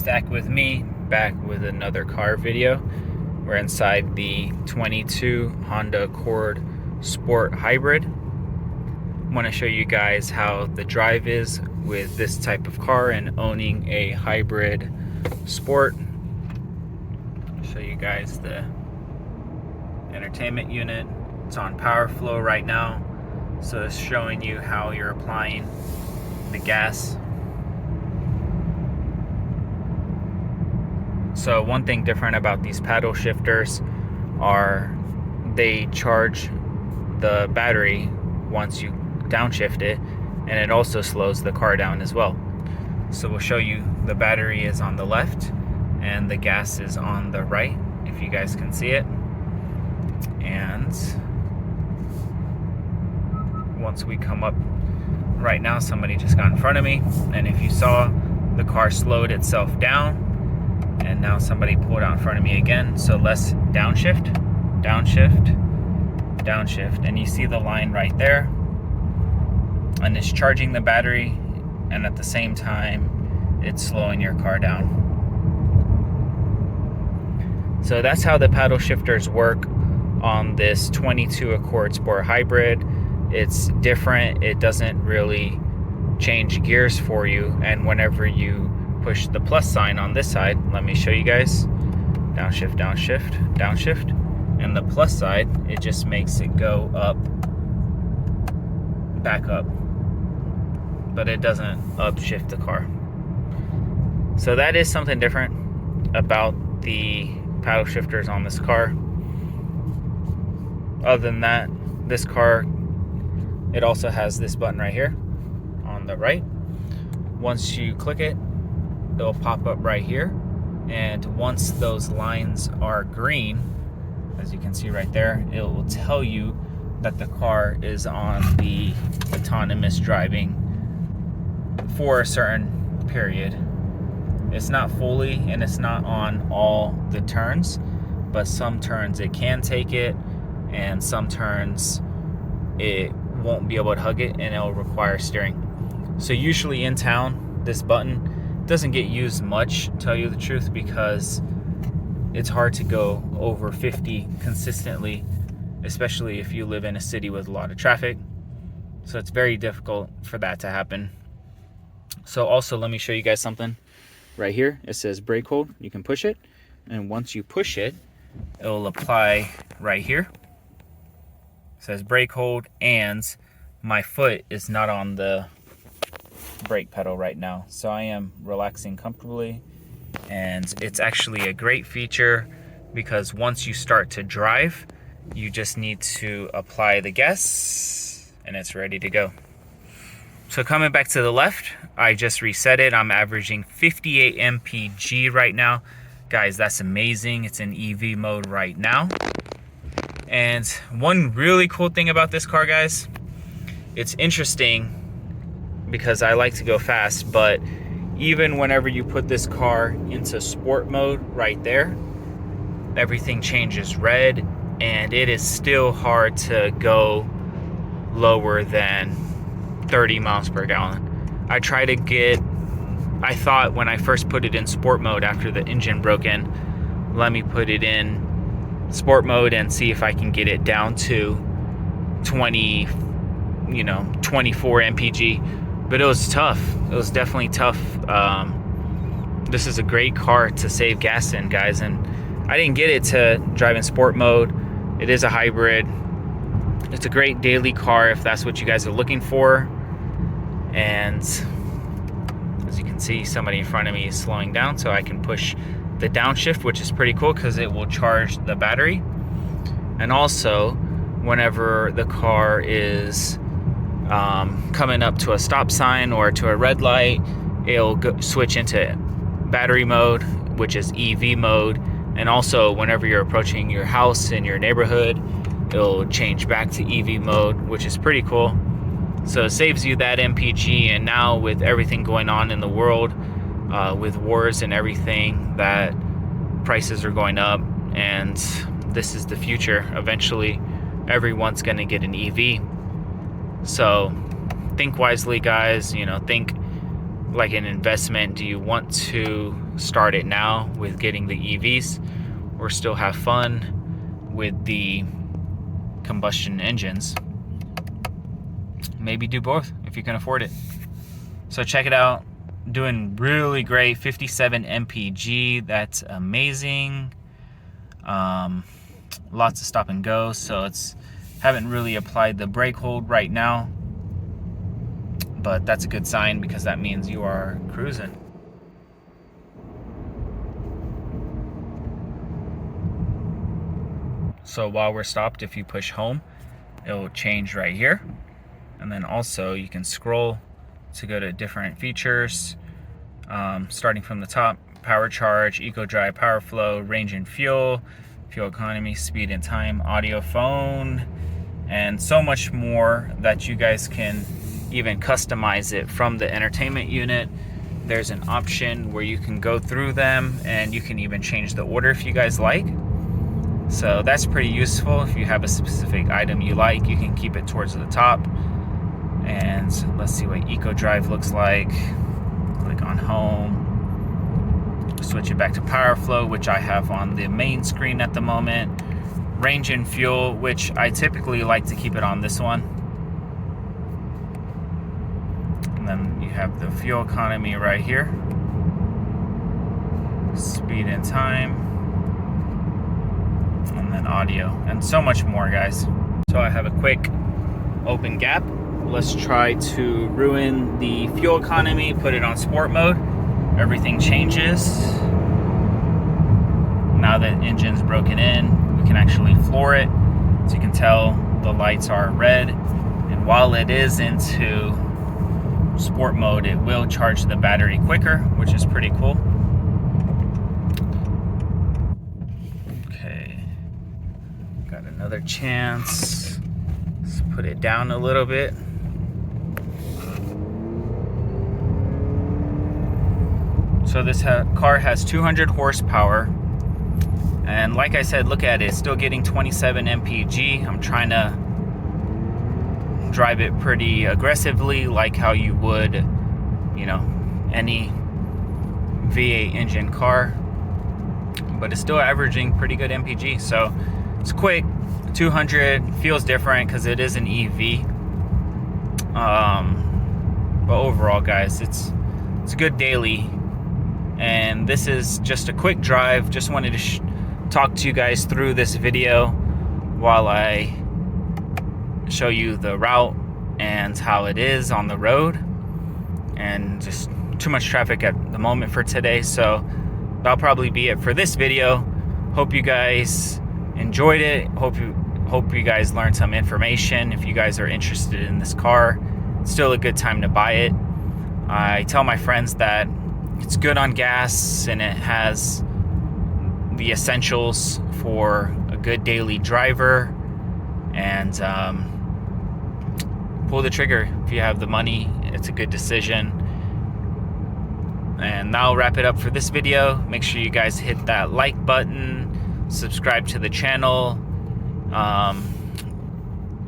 Stack with me, back with another car video. We're inside the 22 Honda Accord Sport Hybrid. I want to show you guys how the drive is with this type of car and owning a hybrid sport. Show you guys the entertainment unit. It's on power flow right now, so it's showing you how you're applying the gas. So one thing different about these paddle shifters are they charge the battery once you downshift it, and it also slows the car down as well. So we'll show you the battery is on the left and the gas is on the right, if you guys can see it. And once we come up, right now somebody just got in front of me, and if you saw, the car slowed itself down, and now somebody pulled out in front of me again. So let's downshift, downshift, downshift, and you see the line right there, and it's charging the battery, and at the same time it's slowing your car down. So that's how the paddle shifters work on this 22 Accord Sport Hybrid. It's different. It doesn't really change gears for you, and whenever you push the plus sign on this side, let me show you guys, downshift, downshift, downshift, and the plus side, it just makes it go up, back up, but it doesn't upshift the car. So that is something different about the paddle shifters on this car. Other than that, this car, it also has this button right here on the right. Once you click it, it'll pop up right here, and once those lines are green, as you can see right there, it will tell you that the car is on the autonomous driving for a certain period. It's not fully, and it's not on all the turns, but some turns it can take it, and some turns it won't be able to hug it, and it'll require steering. So usually in town, this button doesn't get used much, to tell you the truth, because it's hard to go over 50 consistently, especially if you live in a city with a lot of traffic. So it's very difficult for that to happen. So also, let me show you guys something right here. It says brake hold. You can push it, and once you push it, it will apply right here. It says brake hold, and my foot is not on the brake pedal right now, so I am relaxing comfortably, and it's actually a great feature because once you start to drive, you just need to apply the gas and it's ready to go. So coming back to the left, I just reset it. I'm averaging 58 mpg right now. Guys, that's amazing. It's in EV mode right now. And one really cool thing about this car, guys, it's interesting because I like to go fast, but even whenever you put this car into sport mode right there, everything changes red, and it is still hard to go lower than 30 miles per gallon. I thought when I first put it in sport mode after the engine broke in, let me put it in sport mode and see if I can get it down to 24 mpg. But it was tough. It was definitely tough. This is a great car to save gas in, guys. And I didn't get it to drive in sport mode. It is a hybrid. It's a great daily car if that's what you guys are looking for. And as you can see, somebody in front of me is slowing down, so I can push the downshift, which is pretty cool because it will charge the battery. And also, whenever the car is coming up to a stop sign or to a red light, it'll switch into battery mode, which is EV mode. And also, whenever you're approaching your house in your neighborhood, it'll change back to EV mode, which is pretty cool. So it saves you that MPG. And now with everything going on in the world, with wars and everything, that prices are going up, and this is the future. Eventually everyone's going to get an EV. So think wisely, guys. Think like an investment? Do you want to start it now with getting the EVs, or still have fun with the combustion engines? Maybe do both if you can afford it. So check it out. Doing really great. 57 mpg. That's amazing. Lots of stop and go, so it's haven't really applied the brake hold right now, but that's a good sign because that means you are cruising. So while we're stopped, if you push home, it'll change right here, and then also you can scroll to go to different features, starting from the top: power charge, eco drive, power flow, range and fuel, fuel economy, speed and time, audio, phone, and so much more that you guys can even customize it from the entertainment unit. There's an option where you can go through them and you can even change the order if you guys like. So that's pretty useful. If you have a specific item you like, you can keep it towards the top. And let's see what eco drive looks like. Click on home. Switch it back to power flow, which I have on the main screen at the moment. Range and fuel, which I typically like to keep it on this one. And then you have the fuel economy right here. Speed and time. And then audio. And so much more, guys. So I have a quick open gap. Let's try to ruin the fuel economy, put it on sport mode. Everything changes. Now that engine's broken in, we can actually floor it. So you can tell the lights are red. And while it is into sport mode, it will charge the battery quicker, which is pretty cool. Okay, got another chance. Let's put it down a little bit. So this car has 200 horsepower, and like I said, look at it, it's still getting 27 mpg. I'm trying to drive it pretty aggressively, like how you would, you know, any V8 engine car, but it's still averaging pretty good mpg. So it's quick. 200 feels different because it is an EV. But overall, guys, it's a good daily. And this is just a quick drive. Just wanted to talk to you guys through this video while I show you the route and how it is on the road. And just too much traffic at the moment for today, so that'll probably be it for this video. Hope you guys enjoyed it. Hope you guys learned some information. If you guys are interested in this car, it's still a good time to buy it. I tell my friends that it's good on gas and it has the essentials for a good daily driver. And pull the trigger if you have the money. It's a good decision. And that'll wrap it up for this video. Make sure you guys hit that like button, subscribe to the channel.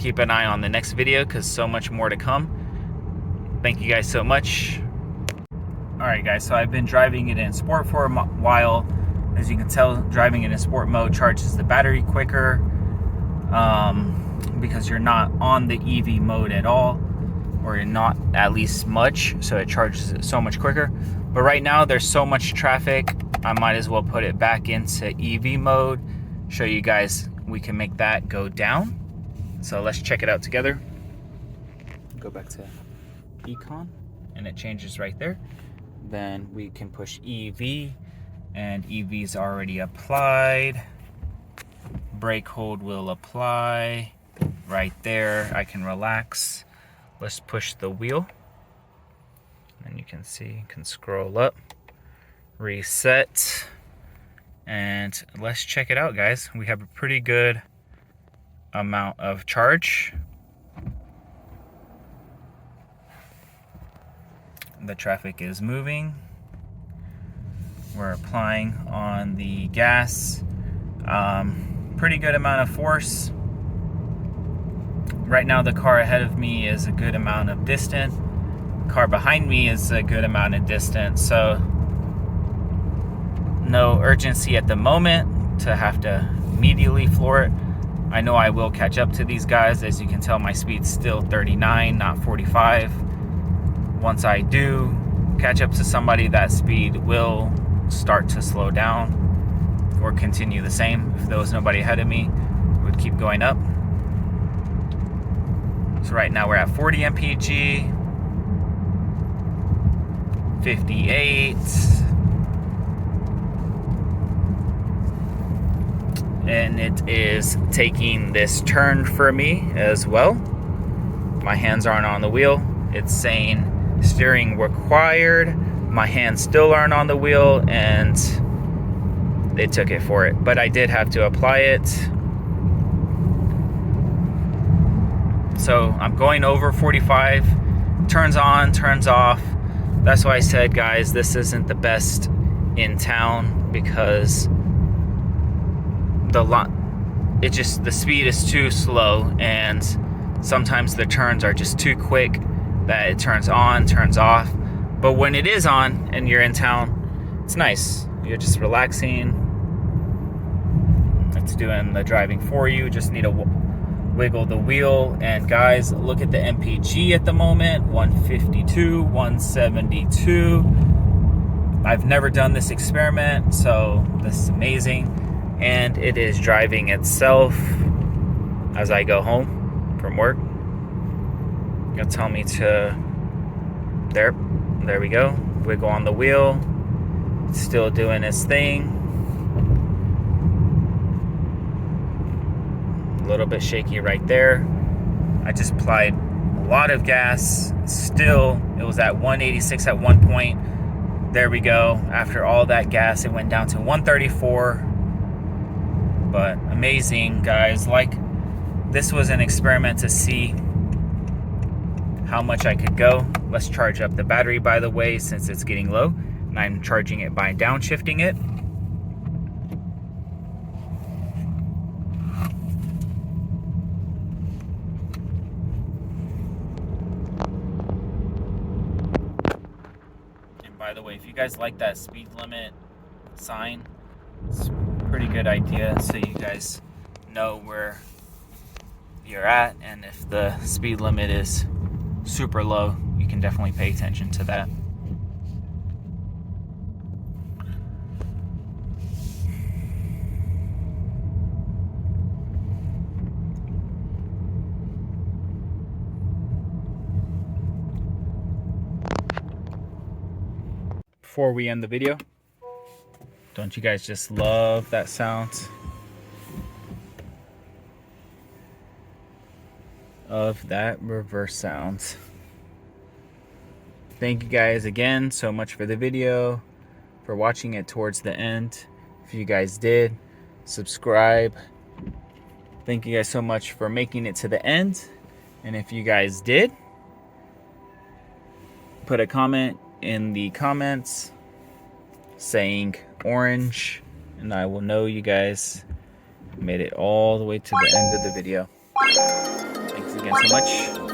Keep an eye on the next video because so much more to come. Thank you guys so much. Alright guys, so I've been driving it in sport for a while. As you can tell, driving it in sport mode charges the battery quicker, because you're not on the EV mode at all, or not at least much, so it charges it so much quicker. But right now there's so much traffic, I might as well put it back into EV mode, show you guys we can make that go down. So let's check it out together. Go back to Econ and it changes right there. Then we can push EV, and EV's already applied. Brake hold will apply right there. I can relax. Let's push the wheel, and you can see, you can scroll up, reset, and let's check it out, guys. We have a pretty good amount of charge. The traffic is moving. We're applying on the gas. Pretty good amount of force. Right now the car ahead of me is a good amount of distance. car behind me is a good amount of distance, so no urgency at the moment to have to immediately floor it. I know I will catch up to these guys. As you can tell, my speed's still 39, not 45. Once I do catch up to somebody, that speed will start to slow down or continue the same. If there was nobody ahead of me, it would keep going up. So right now we're at 40 mpg, 58, and it is taking this turn for me as well. My hands aren't on the wheel. It's saying steering required. My hands still aren't on the wheel, and they took it for it. But I did have to apply it. So I'm going over 45, turns on, turns off. That's why I said, guys, this isn't the best in town, because the speed is too slow, and sometimes the turns are just too quick that it turns on, turns off. But when it is on and you're in town, it's nice. You're just relaxing. It's doing the driving for you. Just need to wiggle the wheel. And guys, look at the MPG at the moment, 152, 172. I've never done this experiment, so this is amazing. And it is driving itself as I go home from work. It'll tell me to, there we go, wiggle on the wheel. It's still doing its thing. A little bit shaky right there. I just applied a lot of gas. Still, it was at 186 at one point. There we go. After all that gas, it went down to 134. But amazing, guys. Like, this was an experiment to see how much I could go. Let's charge up the battery, by the way, since it's getting low. And I'm charging it by downshifting it. By the way, if you guys like that speed limit sign, it's a pretty good idea, so you guys know where you're at, and if the speed limit is super low, you can definitely pay attention to that. Before we end the video, don't you guys just love that sound of that reverse sound? Thank you guys again so much for the video, for watching it towards the end. If you guys did, subscribe. Thank you guys so much for making it to the end. And if you guys did, put a comment in the comments saying orange, and I will know you guys made it all the way to the end of the video. Thanks again so much.